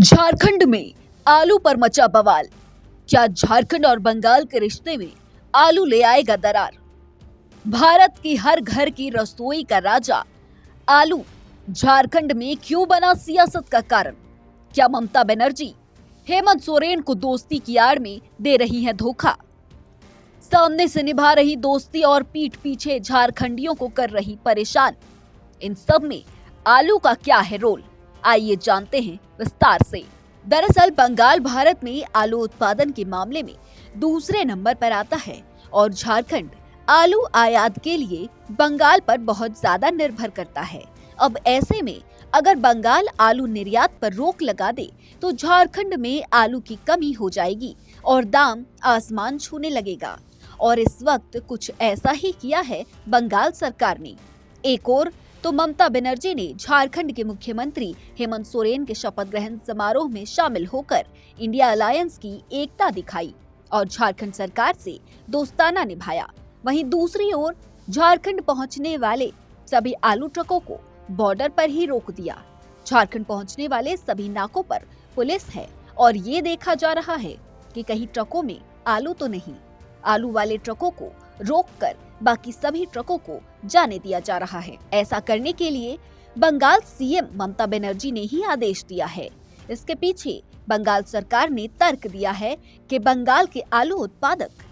झारखंड में आलू पर मचा बवाल। क्या झारखंड और बंगाल के रिश्ते में आलू ले आएगा दरार? भारत की हर घर की रसोई का राजा आलू झारखंड में क्यों बना सियासत का कारण? क्या ममता बनर्जी हेमंत सोरेन को दोस्ती की आड़ में दे रही हैं धोखा? सामने से निभा रही दोस्ती और पीठ पीछे झारखंडियों को कर रही परेशान। इन सब में आलू का क्या है रोल? आइए जानते हैं विस्तार से। दरअसल बंगाल भारत में आलू उत्पादन के मामले में दूसरे नंबर पर आता है और झारखंड आलू आयात के लिए बंगाल पर बहुत ज्यादा निर्भर करता है। अब ऐसे में अगर बंगाल आलू निर्यात पर रोक लगा दे तो झारखंड में आलू की कमी हो जाएगी और दाम आसमान छूने लगेगा। और इस वक्त कुछ ऐसा ही किया है बंगाल सरकार ने। एक और तो ममता बनर्जी ने झारखंड के मुख्यमंत्री हेमंत सोरेन के शपथ ग्रहण समारोह में शामिल होकर इंडिया अलायंस की एकता दिखाई और झारखंड सरकार से दोस्ताना निभाया। वहीं दूसरी ओर झारखंड पहुंचने वाले सभी आलू ट्रकों को बॉर्डर पर ही रोक दिया। झारखंड पहुंचने वाले सभी नाकों पर पुलिस है और ये देखा जा रहा है कि कहीं ट्रकों में आलू तो नहीं। आलू वाले ट्रकों को रोककर बाकी सभी ट्रकों को जाने दिया जा रहा है। ऐसा करने के लिए बंगाल सीएम ममता बनर्जी ने ही आदेश दिया है। इसके पीछे बंगाल सरकार ने तर्क दिया है कि बंगाल के आलू उत्पादक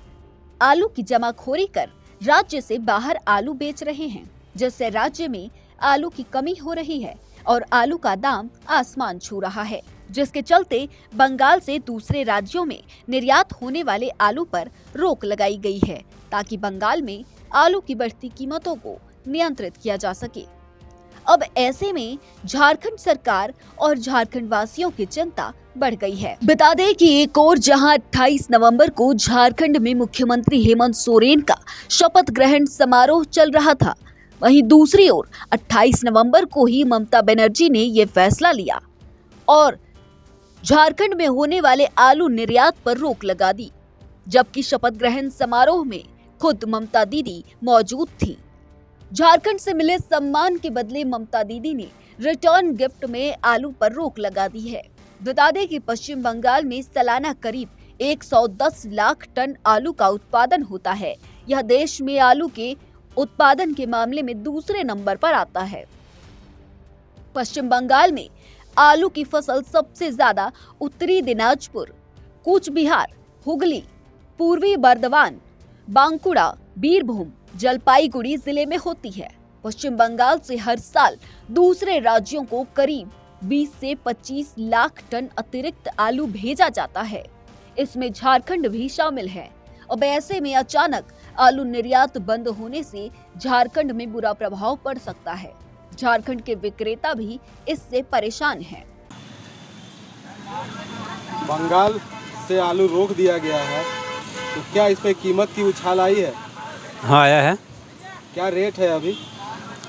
आलू की जमाखोरी कर राज्य से बाहर आलू बेच रहे हैं, जिससे राज्य में आलू की कमी हो रही है और आलू का दाम आसमान छू रहा है, जिसके चलते बंगाल से दूसरे राज्यों में निर्यात होने वाले आलू पर रोक लगाई गई है ताकि बंगाल में आलू की बढ़ती कीमतों को नियंत्रित किया जा सके। अब ऐसे में झारखंड सरकार और झारखंड वासियों की चिंता बढ़ गई है। बता दें कि एक और जहां 28 नवंबर को झारखंड में मुख्यमंत्री हेमंत सोरेन का शपथ ग्रहण समारोह चल रहा था, वहीं दूसरी ओर 28 नवंबर को ही ममता बनर्जी ने ये फैसला लिया और झारखंड में होने वाले आलू निर्यात पर रोक लगा दी। जबकि शपथ ग्रहण समारोह में खुद ममता दीदी मौजूद थी। झारखंड से मिले सम्मान के बदले ममता दीदी ने रिटर्न गिफ्ट में आलू पर रोक लगा दी है। बता दें कि पश्चिम बंगाल में सालाना करीब 110 लाख टन आलू का उत्पादन होता है। यह देश में आलू के उत्पादन के मामले में दूसरे नंबर पर आता है। पश्चिम बंगाल में आलू की फसल सबसे ज्यादा उत्तरी दिनाजपुर, कूच बिहार, हुगली, पूर्वी बर्दवान, बांकुड़ा, बीरभूम, जलपाईगुड़ी जिले में होती है। पश्चिम बंगाल से हर साल दूसरे राज्यों को करीब 20 से 25 लाख टन अतिरिक्त आलू भेजा जाता है। इसमें झारखंड भी शामिल है। अब ऐसे में अचानक आलू निर्यात बंद होने से झारखंड में बुरा प्रभाव पड़ सकता है। झारखंड के विक्रेता भी इससे परेशान हैं। बंगाल से आलू रोक दिया गया है, तो क्या इस पे कीमत की उछाल आई है? हाँ, आया है। क्या रेट है अभी?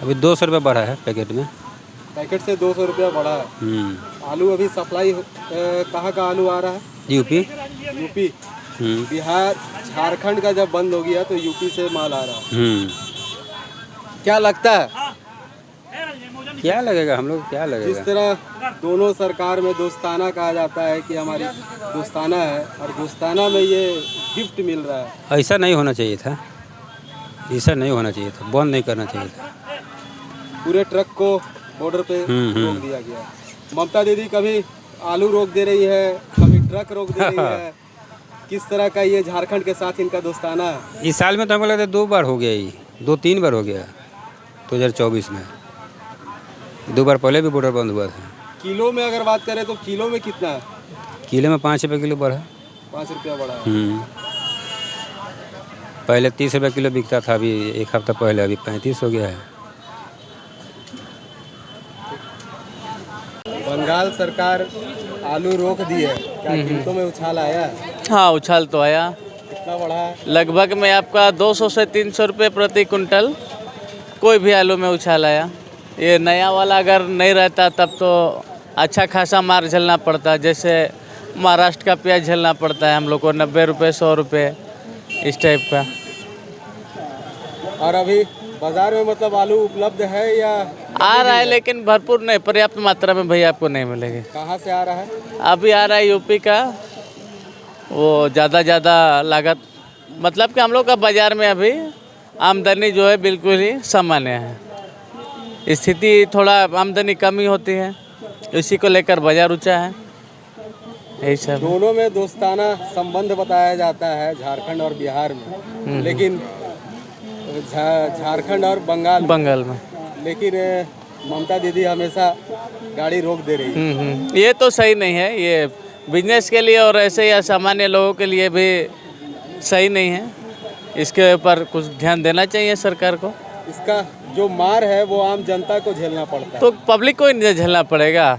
अभी 200 रुपये बढ़ा है पैकेट में। पैकेट से 200 रुपया बढ़ा है। आलू अभी सप्लाई कहाँ का आलू आ रहा है? यूपी। बिहार, झारखंड का जब बंद हो गया तो यूपी से माल आ रहा है। क्या लगता है? क्या लगेगा, हम लोग क्या लगेगा? जिस तरह दोनों सरकार में दोस्ताना कहा जाता है कि हमारी दोस्ताना है और दोस्ताना में ये गिफ्ट मिल रहा है। ऐसा नहीं होना चाहिए था, ऐसा नहीं होना चाहिए था, बंद नहीं करना चाहिए था। पूरे ट्रक को बॉर्डर पे रोक दिया गया। ममता दीदी कभी आलू रोक दे रही है, कभी ट्रक रोक दे रही है। किस तरह का ये झारखंड के साथ इनका दोस्ताना है? इस साल में तो हमको लगता है 2 बार हो गया, ही 2-3 बार हो गया। 2024 में 2 बार पहले भी बॉर्डर बंद हुआ था। किलो में अगर बात करें तो किलो में कितना है? किलो में 5 रुपये किलो बढ़ा। 5 रुपया बढ़ा है। पहले 30 रुपये किलो बिकता था, अभी एक हफ्ता पहले अभी 35 हो गया है। बंगाल सरकार आलू रोक दी है, क्या कीमतों में उछाल आया है? हाँ, उछाल तो आया। कितना बढ़ा है? लगभग में आपका 200 से 300 रुपये प्रति कुंटल कोई भी आलू में उछाल आया। ये नया वाला अगर नहीं रहता तब तो अच्छा खासा मार झेलना पड़ता। जैसे महाराष्ट्र का प्याज झेलना पड़ता है हम लोग को 90 रुपये 100 रुपये इस टाइप का। और अभी बाजार में मतलब आलू उपलब्ध है या आ रहा है, लेकिन भरपूर नहीं, पर्याप्त मात्रा में भैया आपको नहीं मिलेगी। कहाँ से आ रहा है? अभी आ रहा है यूपी का, वो ज़्यादा लागत, मतलब कि हम लोग का बाज़ार में अभी आमदनी जो है बिल्कुल ही सामान्य है। स्थिति थोड़ा आमदनी कम ही होती है, इसी को लेकर बाज़ार ऊंचा है, यही सब। दोनों में दोस्ताना संबंध बताया जाता है झारखंड और बिहार में, लेकिन झारखंड और बंगाल में लेकिन ममता दीदी हमेशा गाड़ी रोक दे रही है। ये तो सही नहीं है, ये बिजनेस के लिए और ऐसे या सामान्य लोगों के लिए भी सही नहीं है। इसके ऊपर कुछ ध्यान देना चाहिए सरकार को। इसका जो मार है वो आम जनता को झेलना पड़ता है, तो पब्लिक को ही झेलना पड़ेगा।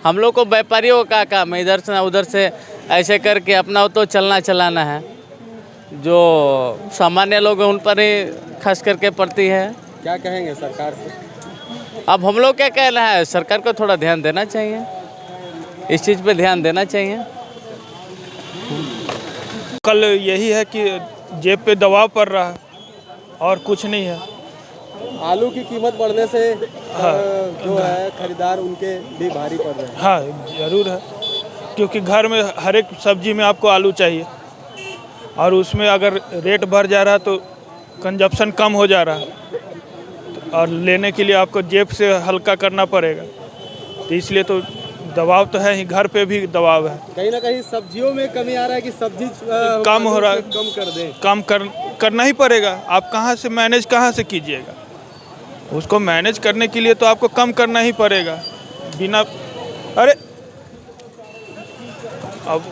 हम लोग को व्यापारियों का काम है, इधर से उधर से ऐसे करके अपना तो चलाना है। जो सामान्य लोग हैं उन पर ही खास करके पड़ती है। क्या कहेंगे सरकार से? अब हम लोग क्या कहना है, सरकार को थोड़ा ध्यान देना चाहिए, इस चीज़ पे ध्यान देना चाहिए। कल यही है कि जेब पे दबाव पड़ रहा है और कुछ नहीं है। आलू की कीमत बढ़ने से जो है खरीदार उनके भी भारी पड़ रहे हैं। हाँ ज़रूर है, क्योंकि घर में हर एक सब्जी में आपको आलू चाहिए और उसमें अगर रेट बढ़ जा रहा है तो कंजप्शन कम हो जा रहा है, और लेने के लिए आपको जेब से हल्का करना पड़ेगा, तो इसलिए तो दबाव तो है ही, घर पे भी दबाव है। कहीं ना कहीं सब्जियों में कमी आ रहा है कि सब्जी कम हो रहा है, कम कर दें। करना ही पड़ेगा। आप कहाँ से मैनेज कीजिएगा? उसको मैनेज करने के लिए तो आपको कम करना ही पड़ेगा। बिना अरे अब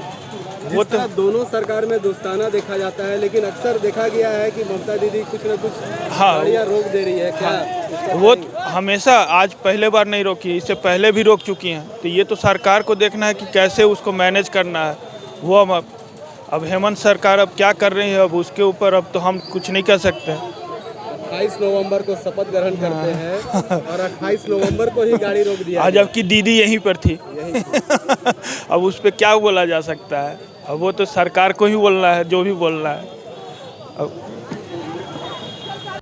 वो तो दोनों सरकार में दोस्ताना देखा जाता है, लेकिन अक्सर देखा गया है कि ममता दीदी कुछ न कुछ गाड़ियाँ रोक दे रही है। क्या वो हमेशा, आज पहले बार नहीं रोकी, इससे पहले भी रोक चुकी हैं। तो ये तो सरकार को देखना है कि कैसे उसको मैनेज करना है। वो अब हेमंत सरकार अब क्या कर रही है, अब उसके ऊपर अब तो हम कुछ नहीं कर सकते। 28 नवंबर को शपथ ग्रहण करते हैं और 28 नवंबर को ही गाड़ी रोक दिया। आज आपकी दीदी यहीं पर थी। अब उस पर क्या बोला जा सकता है? अब वो तो सरकार को ही बोलना है, जो भी बोलना है।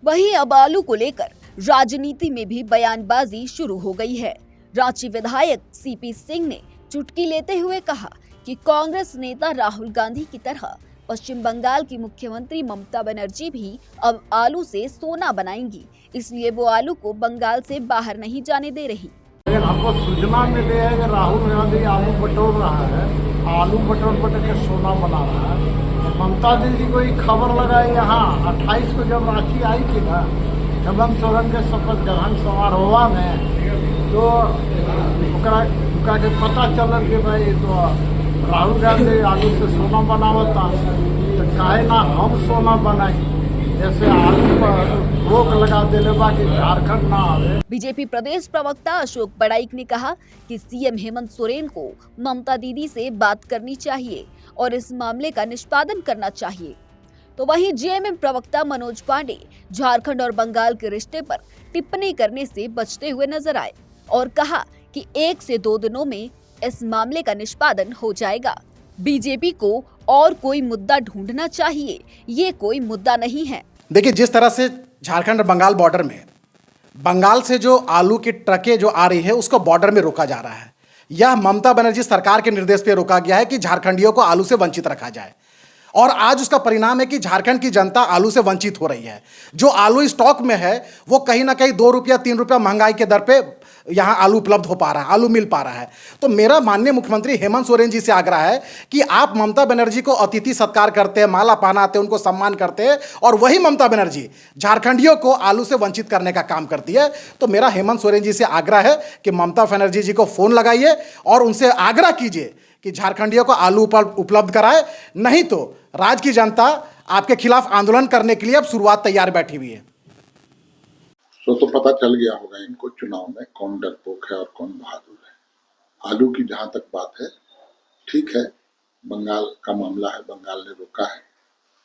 वहीं अब आलू को लेकर राजनीति में भी बयानबाजी शुरू हो गई है। रांची विधायक सीपी सिंह ने चुटकी लेते हुए कहा कि कांग्रेस नेता राहुल गांधी की तरह पश्चिम बंगाल की मुख्यमंत्री ममता बनर्जी भी अब आलू से सोना बनाएंगी, इसलिए वो आलू को बंगाल से बाहर नहीं जाने दे रही। लेकिन हमको सूचना मिली है कि राहुल गांधी आलू बटोर रहा है, आलू बटोर के सोना बना रहा है। ममता दीदी को ही खबर लगा यहाँ 28 को जब रांची आई थी ना हेमंत सोरेन के शपथ ग्रहण समारोह में, तो उनका के पता चलल कि भाई तो राहुल गांधी आलू से सोना बनावता, तो काहे ना हम सोना बनाई। जैसे आलू पर रोक लगा देले बाकी झारखंड ना आवे। बीजेपी प्रदेश प्रवक्ता अशोक बड़ाइक ने कहा कि सीएम हेमंत सोरेन को ममता दीदी से बात करनी चाहिए और इस मामले का निष्पादन करना चाहिए। तो वहीं जेएमएम प्रवक्ता मनोज पांडे झारखंड और बंगाल के रिश्ते पर टिप्पणी करने से बचते हुए नजर आए और कहा कि 1 से 2 दिनों में इस मामले का निष्पादन हो जाएगा। बीजेपी को और कोई मुद्दा ढूंढना चाहिए, ये कोई मुद्दा नहीं है। देखिए, जिस तरह से झारखंड और बंगाल बॉर्डर में बंगाल से जो आलू की ट्रकें जो आ रही है उसको बॉर्डर में रोका जा रहा है, यह ममता बनर्जी सरकार के निर्देश पे रोका गया है कि झारखंडियों को आलू से वंचित रखा जाए। और आज उसका परिणाम है कि झारखंड की जनता आलू से वंचित हो रही है। जो आलू स्टॉक में है वो कहीं ना कहीं 2 रुपया 3 रुपया महंगाई के दर पे यहाँ आलू उपलब्ध हो पा रहा है, आलू मिल पा रहा है। तो मेरा माननीय मुख्यमंत्री हेमंत सोरेन जी से आग्रह है कि आप ममता बनर्जी को अतिथि सत्कार करते हैं, माला पहनाते हैं, उनको सम्मान करते हैं, और वही ममता बनर्जी झारखंडियों को आलू से वंचित करने का काम करती है। तो मेरा हेमंत सोरेन जी से आग्रह है कि ममता बनर्जी जी को फोन लगाइए और उनसे आग्रह कीजिए कि झारखंडियों को आलू उपलब्ध कराए, नहीं तो राज्य की जनता आपके खिलाफ आंदोलन करने के लिए अब शुरुआत तैयार बैठी हुई है। तो पता चल गया होगा इनको चुनाव में कौन डरपोक है और कौन बहादुर है। आलू की जहां तक बात है, ठीक है, बंगाल का मामला है, बंगाल ने रोका है,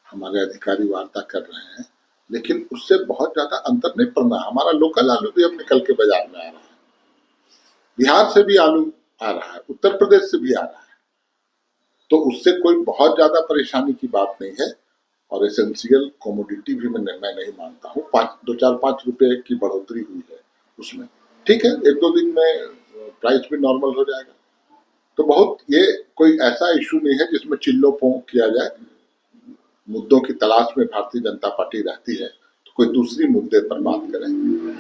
हमारे अधिकारी वार्ता कर रहे हैं, लेकिन उससे बहुत ज्यादा अंतर नहीं पड़ना। हमारा लोकल आलू भी अब निकल के बाजार में आ रहा है, बिहार से भी आलू आ रहा है, उत्तर प्रदेश से भी आ रहा है, तो उससे कोई बहुत ज्यादा परेशानी की बात नहीं है। और एसेंशियल कमोडिटी भी मैं नहीं मानता हूँ। 5 रुपए की बढ़ोतरी हुई है उसमें, ठीक है, 1-2 दिन में प्राइस भी नॉर्मल हो जाएगा। तो बहुत ये कोई ऐसा इशू नहीं है जिसमें चिल्लो पों किया जाए। मुद्दों की तलाश में भारतीय जनता पार्टी रहती है तो कोई दूसरी मुद्दे पर बात करें।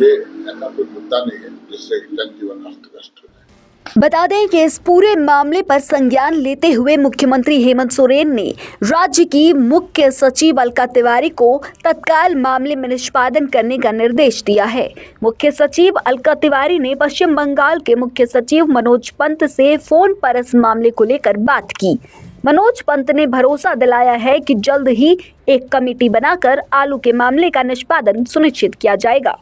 ये ऐसा कोई मुद्दा नहीं है जिससे जनजीवन अस्त-व्यस्त हो जाए। बता दें कि इस पूरे मामले पर संज्ञान लेते हुए मुख्यमंत्री हेमंत सोरेन ने राज्य की मुख्य सचिव अलका तिवारी को तत्काल मामले में निष्पादन करने का निर्देश दिया है। मुख्य सचिव अलका तिवारी ने पश्चिम बंगाल के मुख्य सचिव मनोज पंत से फोन पर इस मामले को लेकर बात की। मनोज पंत ने भरोसा दिलाया है कि जल्द ही एक कमेटी बनाकर आलू के मामले का निष्पादन सुनिश्चित किया जाएगा।